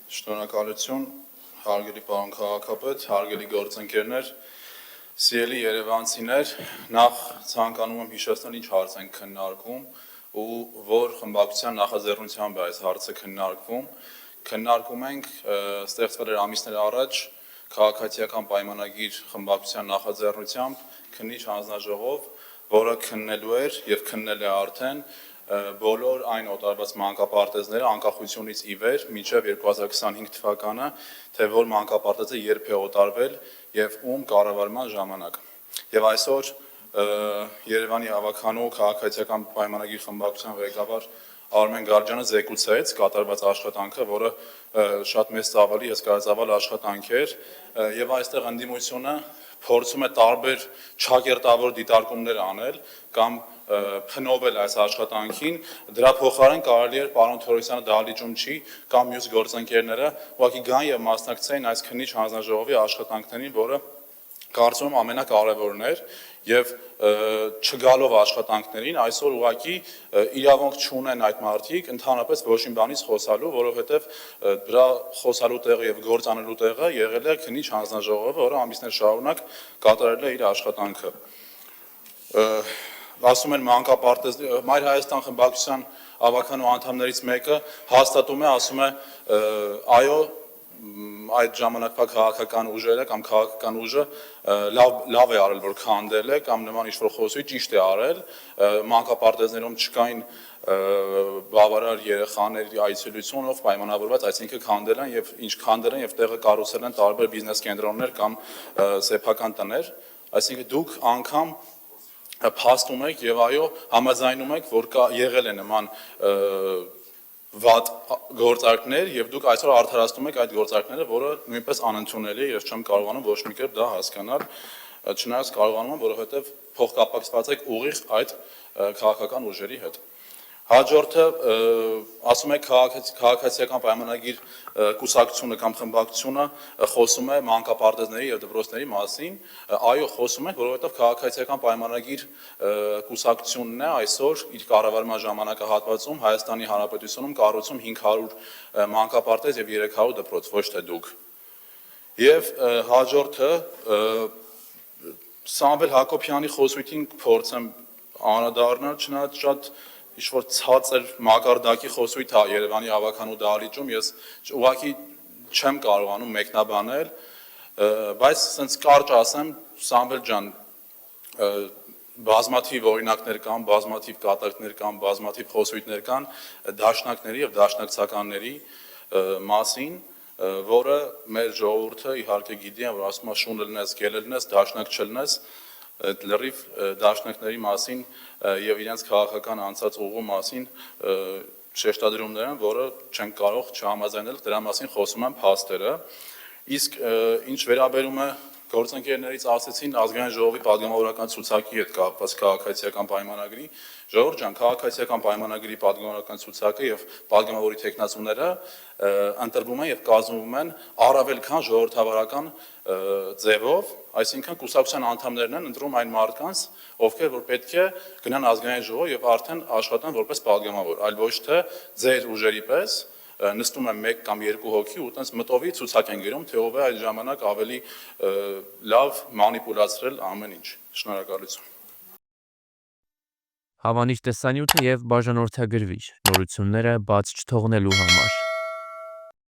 Շնորհակալություն, հարգելի պարոն քաղաքապետ, հարգելի գործընկերներ, սիրելի երևանցիներ, նախ ցանկանում եմ հիշեցնել ինչ հարց ենք քննարկում ու որ խմբակցության նախաձեռնությամբ է այս հարցը քննարկվում։ Քննարկում ենք ստեղծվել էր ամիսներ առաջ քաղաքացիական պայմանագիր խմբակցության նախաձեռնությամբ քննիչ հանձնաժողով, որը քննելու էր եւ քննել է արդեն բոլոր այն օտարված մանկապարտեզները անկախությունից ի վեր մինչև 2025 թվականը, թե որ մանկապարտեզը երբ է օտարվել եւ ում կառավարման ժամանակ։ Եվ այսօր Երևանի ավականու քաղաքացիական պայմանագիր խմբակցության ղեկավար Արմեն Գարջյանը զեկուցեց կատարված աշխատանքը, որը շատ մեծ ծավալի հսկայածավալ աշխատանք էր, եւ այստեղ ընդդիմությունը փորձում է տարբեր ճակերտավոր դիտարկումներ անել կամ փնովել այս աշխատանքին, դրա փոխարեն կարելի էր պարոն Թորոսյանը դահլիճում չի կամ մյուս գործընկերները ուղղակի գան եւ մասնակցեն այս քննիչ հանձնաժողովի աշխատանքներին, որը կարծում եմ ամենակարևորն էր եւ չգալով աշխատանքներին այսօր ուղղակի իրավունք չունեն այդ մարդիկ ընդհանրապես ոչինչ բանից խոսալու, որովհետեւ դրա խոսալու տեղը եւ գործանելու տեղը եղել է քննիչ հանձնաժողովը, որը ամիսներ շարունակ կատարել է իր աշխատանքը։ Ասում են մանկապարտեզ Մայր Հայաստան խմբակցության ավականու անդամներից մեկը հաստատում է, ասում է այո այդ ժամանակվա քաղաքական ուժերը կամ քաղաքական ուժը լավ է արել, որ քանդել է կամ նման ինչ-որ խոսի ճիշտ է արել, մանկապարտեզներում չկային բավարար երեխաների այցելությունով պայմանավորված, այսինքն քանդել են եւ ինչ քանդել են եւ տեղը կառուցել են տարբեր բիզնես կենտրոններ կամ սեփական տներ, այսինքն դուք անգամ փաստում եք եւ այո համաձայնում եք, որ եղել է նման վատ գործարքներ եւ դուք այսօր արդարացնում եք այդ գործարքները, որը նույնպես անընդունելի է, ես չեմ կարողանում ոչ մի կերպ դա հասկանալ, չնայած կարողանում եմ, որովհետեւ փոխկապակցված եք ուղիղ այդ քաղաքական ուժերի հետ։ Հաջորդը ասում է քաղաքացիական պայմանագիր կուսակցությունը կամ խմբակցությունը խոսում է մանկապարտեզների եւ դպրոցների մասին, այո խոսում է, որովհետեւ քաղաքացիական պայմանագիր կուսակցությունն է այսօր իր կառավարման ժամանակահատվածում Հայաստանի Հանրապետությունում կառուցում 500 մանկապարտեզ եւ 300 դպրոց, ոչ թե դուք։ Եվ հաջորդը Սամվել Հակոբյանի խոսույթին փորձեմ անդրադառնալ, չնայած շատ ինչ-որ ցածր մակարդակի խոսույթ է Երևանի ավականու դահլիճում, ես ուղղակի չեմ կարողանում մեկնաբանել, բայց ասենց կարճ ասեմ, Սամվել ջան, բազմաթիվ օրինակներ կան, բազմաթիվ կատակներ կան, բազմաթիվ խոսույթներ կան դաշնակների եւ դաշնակցականների մասին, որը մեր ժողովուրդը իհարկե գիտի, որ ասում է շուն լնես, գել լնես, դաշնակ չլնես, այդ լրիվ դաշնակների մասին եւ իրենց քաղաքական անցած ուղու մասին շեշտադրումներ են, որը չեն կարող չհամաձայնել, դրա մասին խոսում են փաստերը, իսկ ինչ վերաբերում է գործընկերներից ասեցին ազգային ժողովի պատգամավորական ցուցակի հետ կապված քաղաքացիական պայմանագրի, ժողովուրդ ջան, քաղաքացիական պայմանագրի պատգամավորական ցուցակը եւ պատգամավորի տեխնացուները ընտրվում են եւ կազմվում են առավել քան ժողովրդավարական ձևով, այսինքն կուսակցության անդամներն են ընտրում այն մարդկանց, ովքեր որ պետք է գնան ազգային ժողով եւ արդեն աշխատեն որպես պատգամավոր, այլ ոչ թե ձեր ուժերի պես նստում են 1 կամ 2 հոգի ու տենց մտովի ցուցակ են գրում, թե ով է այդ ժամանակ ավելի լավ մանիպուլացրել ամեն ինչ։ Շնորհակալություն։ Հավանիչ տեսանյութը եւ բաժանորդագրվիչ նորությունները բաց չթողնելու համար։